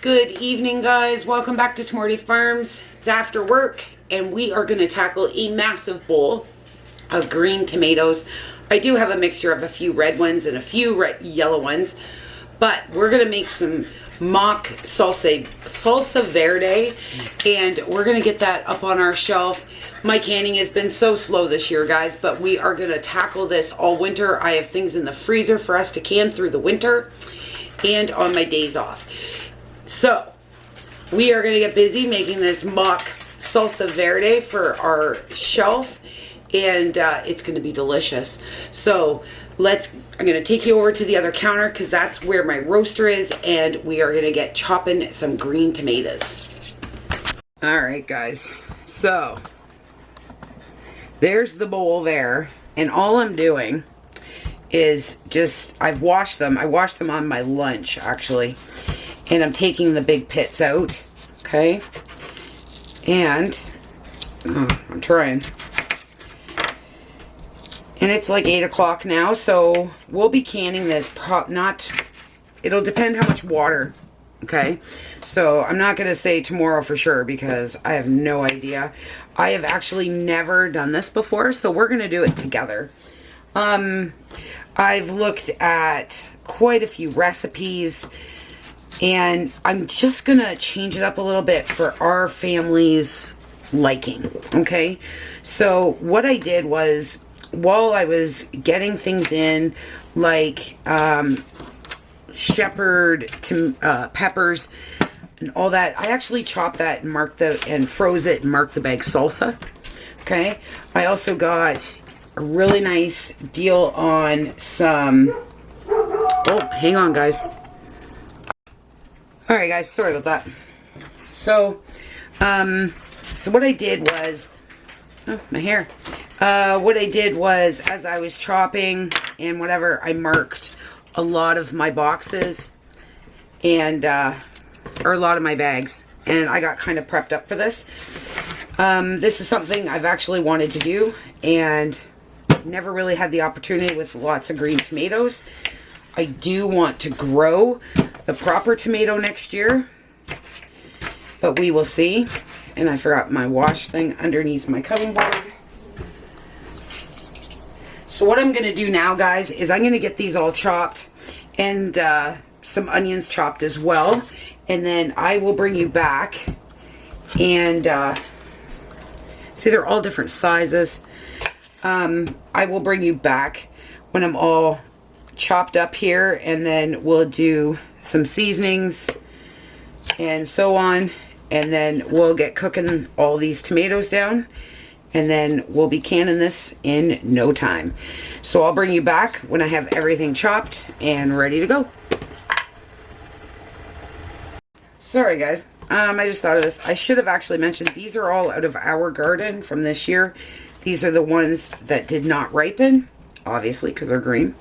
Good evening, guys. Welcome back to Tamorty Farms. It's after work and we are going to tackle a massive bowl of green tomatoes. I do have a mixture of a few red ones and a few yellow ones, but we're going to make some mock salsa verde, and we're going to get that up on our shelf. My canning has been so slow this year, guys, but we are going to tackle this all winter. I have things in the freezer for us to can through the winter and on my days off. So we are going to get busy making this mock salsa verde for our shelf, and it's going to be delicious. So I'm going to take you over to the other counter because that's where my roaster is, and we are going to get chopping some green tomatoes. All right, guys. So there's the bowl there, and all I'm doing is I've washed them. I washed them on my lunch, actually. And I'm taking the big pits out, okay? And I'm trying. And it's like 8 o'clock now, so we'll be canning this. It'll depend how much water, okay? So I'm not going to say tomorrow for sure because I have no idea. I have actually never done this before, so we're going to do it together. I've looked at quite a few recipes, and I'm just going to change it up a little bit for our family's liking, okay? So what I did was, while I was getting things in, like shepherd peppers and all that, I actually chopped that and froze it and marked the bag salsa, okay? I also got a really nice deal on some, oh, hang on, guys. All right, guys, sorry about that. So what I did was, oh, my hair. What I did was, as I was chopping and whatever, I marked a lot of my boxes and, or a lot of my bags, and I got kind of prepped up for this. This is something I've actually wanted to do and never really had the opportunity with lots of green tomatoes. I do want to grow the proper tomato next year, but we will see. And I forgot my wash thing underneath my cutting board. So what I'm going to do now, guys, is I'm going to get these all chopped and some onions chopped as well. And then I will bring you back and see, they're all different sizes. I will bring you back when I'm all chopped up here, and then we'll do some seasonings and so on, and then we'll get cooking all these tomatoes down, and then we'll be canning this in no time. So I'll bring you back when I have everything chopped and ready to go. Sorry, guys, I just thought of this. I should have actually mentioned these are all out of our garden from this year. These are the ones that did not ripen, obviously, because they're green.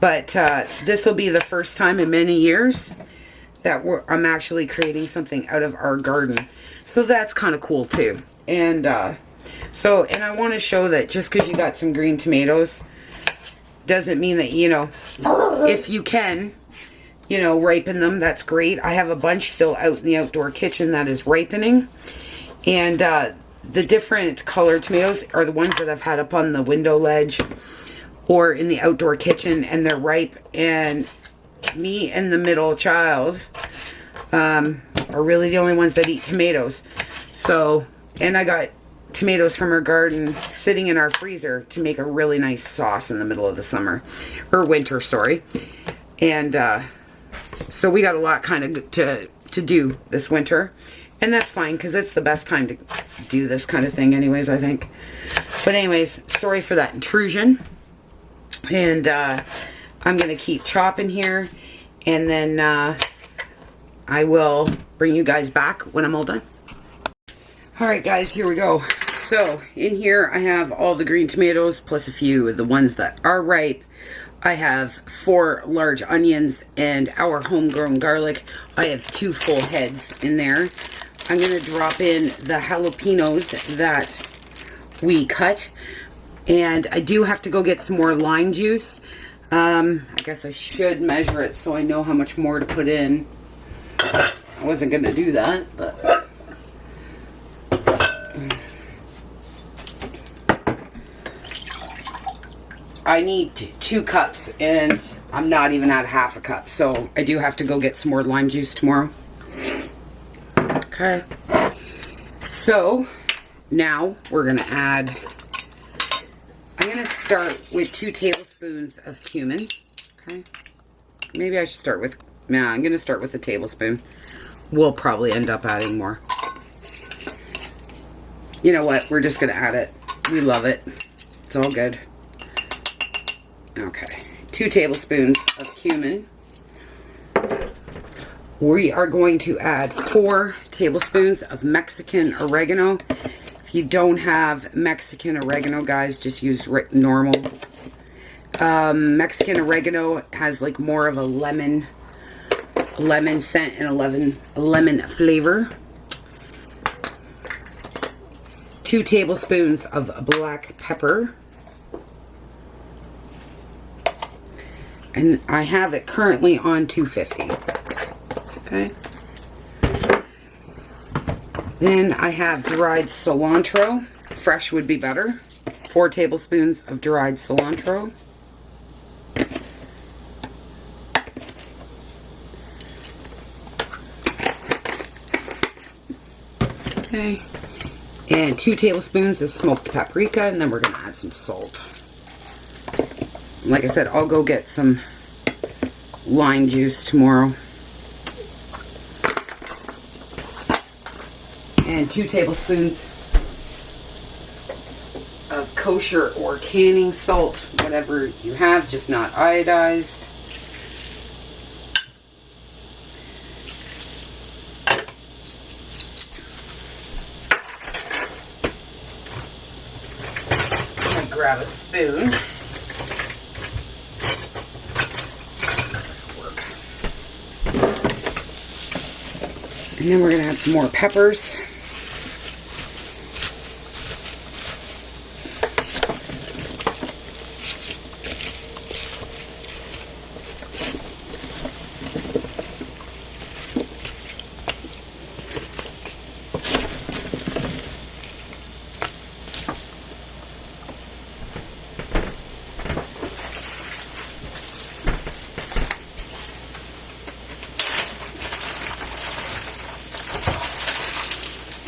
But this will be the first time in many years that I'm actually creating something out of our garden. So that's kind of cool too. And and I want to show that just because you got some green tomatoes doesn't mean that, you know, if you can, you know, ripen them, that's great. I have a bunch still out in the outdoor kitchen that is ripening. And the different colored tomatoes are the ones that I've had up on the window ledge or in the outdoor kitchen, and they're ripe, and me and the middle child are really the only ones that eat tomatoes. So, and I got tomatoes from our garden sitting in our freezer to make a really nice sauce in the middle of the summer, or winter, sorry. And so we got a lot kind of to do this winter, and that's fine because it's the best time to do this kind of thing anyways, I think. But anyways, sorry for that intrusion. And I'm going to keep chopping here, and then I will bring you guys back when I'm all done. Alright, guys, here we go. So in here I have all the green tomatoes plus a few of the ones that are ripe. I have 4 large onions and our homegrown garlic. I have 2 full heads in there. I'm going to drop in the jalapenos that we cut. And I do have to go get some more lime juice. I guess I should measure it so I know how much more to put in. I wasn't going to do that, but... I need 2 cups, and I'm not even at half a cup, so I do have to go get some more lime juice tomorrow. Okay. So, now we're going to add... I'm going to start with 2 tablespoons of cumin. Okay. Maybe I should start with... Nah, I'm going to start with a tablespoon. We'll probably end up adding more. You know what? We're just going to add it. We love it. It's all good. Okay. 2 tablespoons of cumin. We are going to add 4 tablespoons of Mexican oregano. If you don't have Mexican oregano, guys, just use normal. Mexican oregano has like more of a lemon scent and a lemon flavor. 2 tablespoons of black pepper. And I have it currently on 250. Okay. Then I have dried cilantro. Fresh would be better. 4 tablespoons of dried cilantro. Okay. And 2 tablespoons of smoked paprika, and then we're going to add some salt. Like I said, I'll go get some lime juice tomorrow. And 2 tablespoons of kosher or canning salt, whatever you have, just not iodized. I grab a spoon. And then we're going to add some more peppers.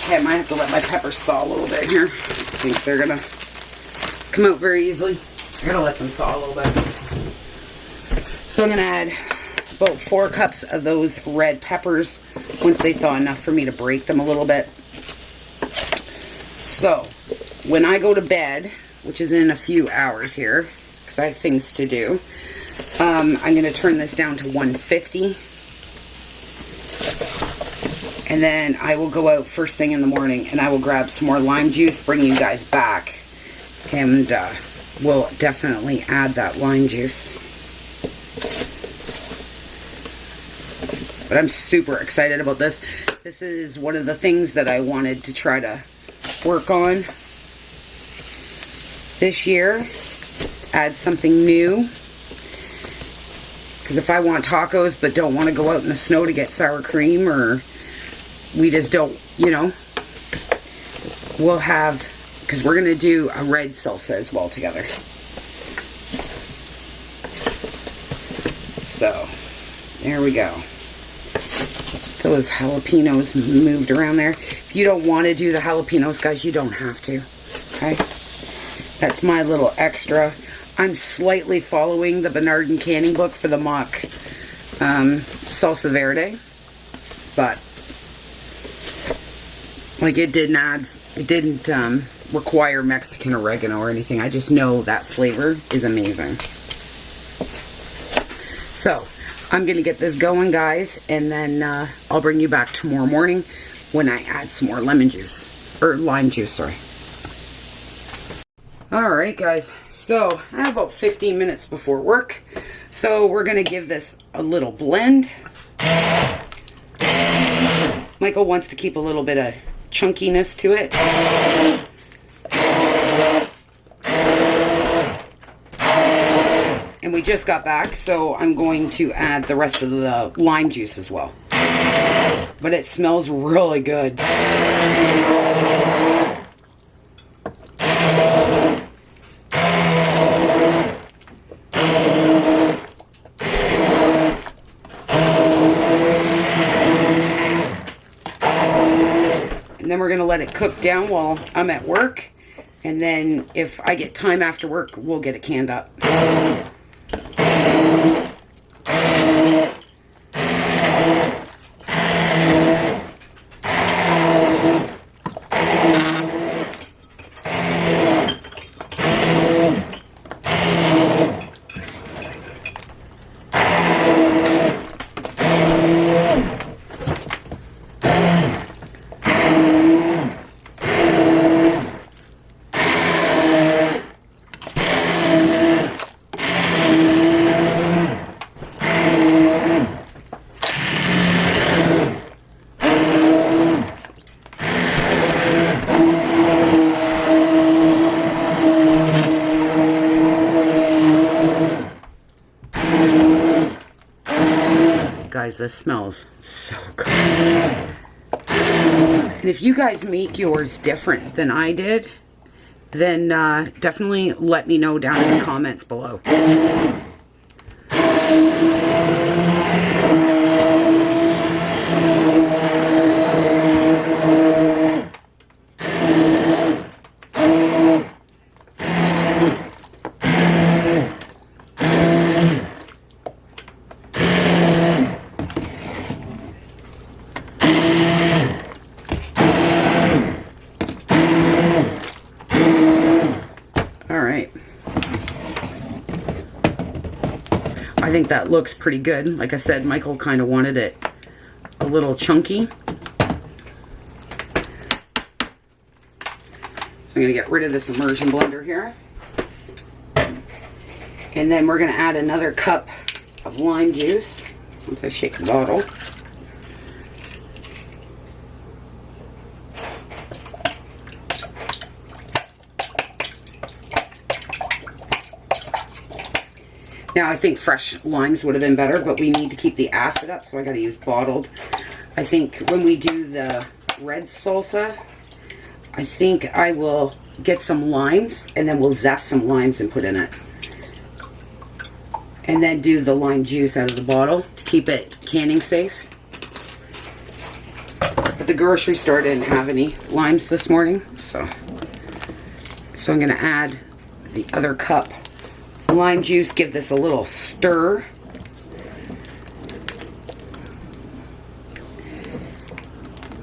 Okay, I might have to let my peppers thaw a little bit here. I think they're going to come out very easily. I'm going to let them thaw a little bit. So I'm going to add about 4 cups of those red peppers once they thaw enough for me to break them a little bit. So, when I go to bed, which is in a few hours here, because I have things to do, I'm going to turn this down to 150. And then I will go out first thing in the morning and I will grab some more lime juice, bring you guys back, and we'll definitely add that lime juice. But I'm super excited about this. This is one of the things that I wanted to try to work on this year. Add something new. Because if I want tacos but don't want to go out in the snow to get sour cream, or we just don't, you know, we'll have, because we're going to do a red salsa as well together. So, there we go. Those jalapenos moved around there. If you don't want to do the jalapenos, guys, you don't have to. Okay? That's my little extra. I'm slightly following the Bernard and Canning book for the mock Salsa Verde. But, like, it didn't require Mexican oregano or anything. I just know that flavor is amazing. So, I'm going to get this going, guys, and then I'll bring you back tomorrow morning when I add some more lemon juice, or lime juice, sorry. Alright, guys, so I have about 15 minutes before work, so we're going to give this a little blend. Michael wants to keep a little bit of chunkiness to it. And we just got back, so I'm going to add the rest of the lime juice as well. but it smells really good. And then we're going to let it cook down while I'm at work. And then if I get time after work, we'll get it canned up. Guys, this smells so good. And if you guys make yours different than I did, then definitely let me know down in the comments below. I think that looks pretty good. Like I said, Michael kind of wanted it a little chunky. So I'm going to get rid of this immersion blender here. And then we're going to add another cup of lime juice once I shake the bottle. Now, I think fresh limes would have been better, but we need to keep the acid up, so I got to use bottled. I think when we do the red salsa, I think I will get some limes, and then we'll zest some limes and put in it. And then do the lime juice out of the bottle to keep it canning safe. But the grocery store didn't have any limes this morning, so I'm going to add the other cup lime juice, give this a little stir.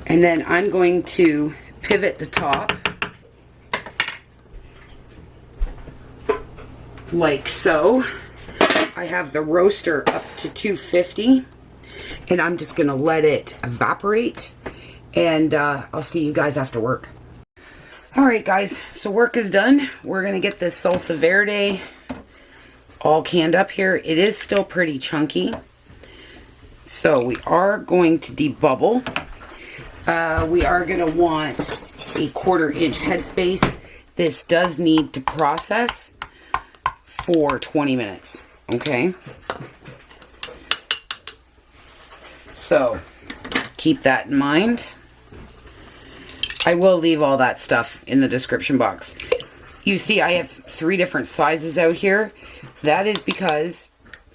And then I'm going to pivot the top like so. I have the roaster up to 250 and I'm just going to let it evaporate, and I'll see you guys after work. Alright guys, so work is done. We're going to get this Salsa Verde all canned up here. It is still pretty chunky, so we are going to debubble. We are going to want a 1/4 inch headspace. This does need to process for 20 minutes, okay? So keep that in mind. I will leave all that stuff in the description box. You see I have 3 different sizes out here. That is because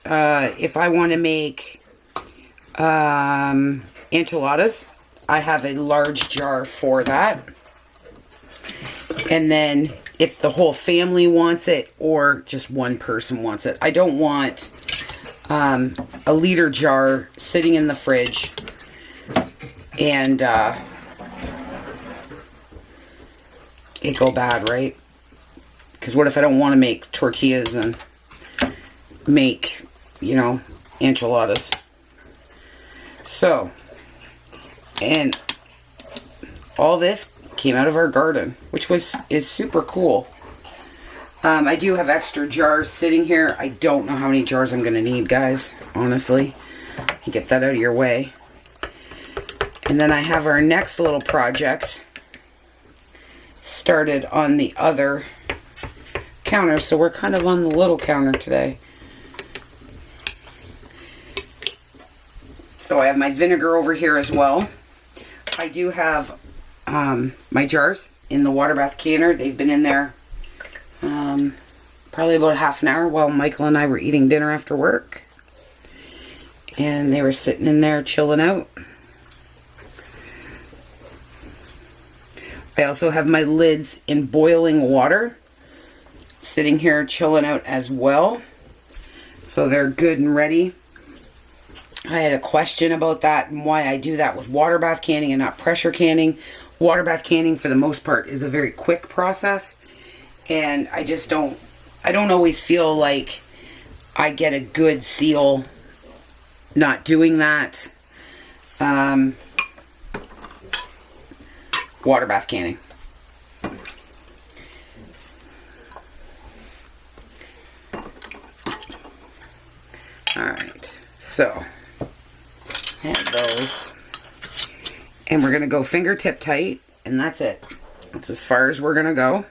if I want to make enchiladas, I have a large jar for that. And then if the whole family wants it or just one person wants it, I don't want a liter jar sitting in the fridge and it go bad, right? Because what if I don't want to make tortillas and make, you know, enchiladas? So, and all this came out of our garden, which is super cool. I do have extra jars sitting here. I don't know how many jars I'm going to need, guys, honestly. Get that out of your way. And then I have our next little project started on the other counter, so we're kind of on the little counter today. So So I have my vinegar over here as well. I do have my jars in the water bath canner. They've been in there probably about half an hour while Michael and I were eating dinner after work. And they were sitting in there chilling out. I also have my lids in boiling water, sitting here chilling out as well. So they're good and ready. I had a question about that and why I do that with water bath canning and not pressure canning. Water bath canning, for the most part, is a very quick process. And I don't always feel like I get a good seal not doing that. Water bath canning. Alright, so have those. And we're going to go fingertip tight, and that's it. That's as far as we're going to go.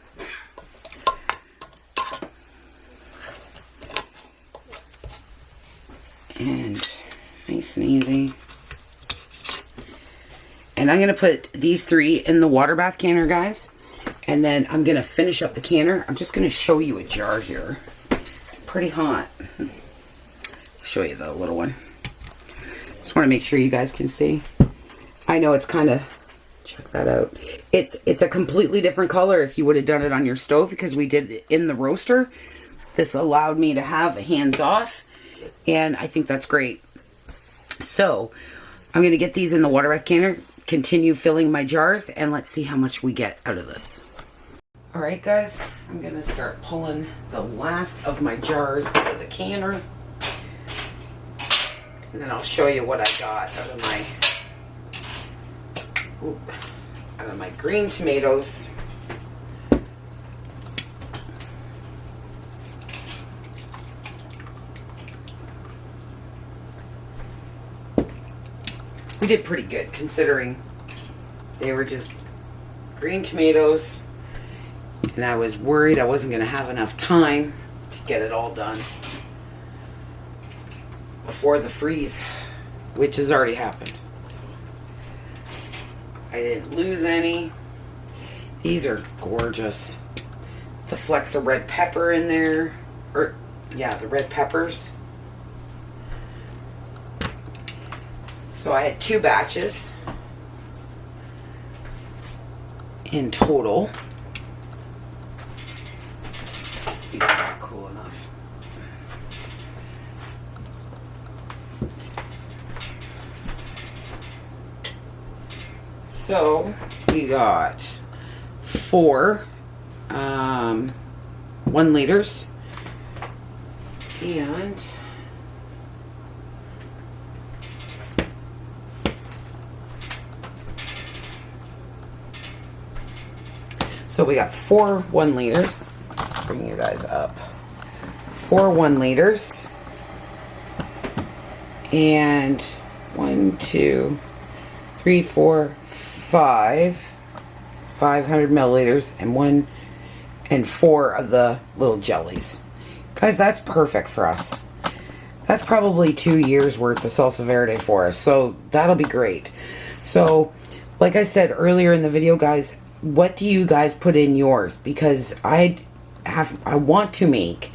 And nice and easy. And I'm going to put these 3 in the water bath canner, guys. And then I'm going to finish up the canner. I'm just going to show you a jar here. Pretty hot. I'll show you the little one. Just want to make sure you guys can see. I know it's kind of, check that out. It's a completely different color if you would have done it on your stove, because we did it in the roaster. This allowed me to have hands off, and I think that's great. So I'm going to get these in the water bath canner, continue filling my jars, and let's see how much we get out of this. Alright guys, I'm going to start pulling the last of my jars out of the canner. And then I'll show you what I got out of my green tomatoes. We did pretty good considering they were just green tomatoes, and I was worried I wasn't going to have enough time to get it all done before the freeze, which has already happened. I didn't lose any. These are gorgeous. The flecks of red pepper in there, or yeah, the red peppers. So I had 2 batches in total. These are not cool enough. So we got 4 1 liters, and so we got 4 1 liters. Bring you guys up. 4 1 liters, and 1, 2, 3, 4, 5 500 milliliters, and 4 of the little jellies. Guys, that's perfect for us. That's probably 2 years worth of Salsa Verde for us, so that'll be great. So like I said earlier in the video, guys, what do you guys put in yours? Because I want to make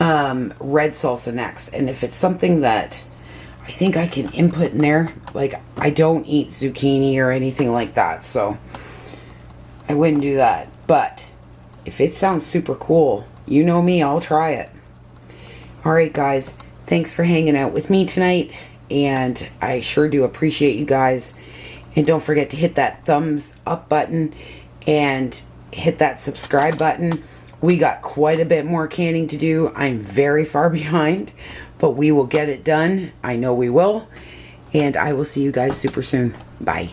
red salsa next, and if it's something that I think I can input in there, like I don't eat zucchini or anything like that, so I wouldn't do that. But if it sounds super cool, you know me, I'll try it. Alright guys, thanks for hanging out with me tonight, and I sure do appreciate you guys. And don't forget to hit that thumbs up button and hit that subscribe button. We got quite a bit more canning to do. I'm very far behind, but we will get it done. I know we will. And I will see you guys super soon. Bye.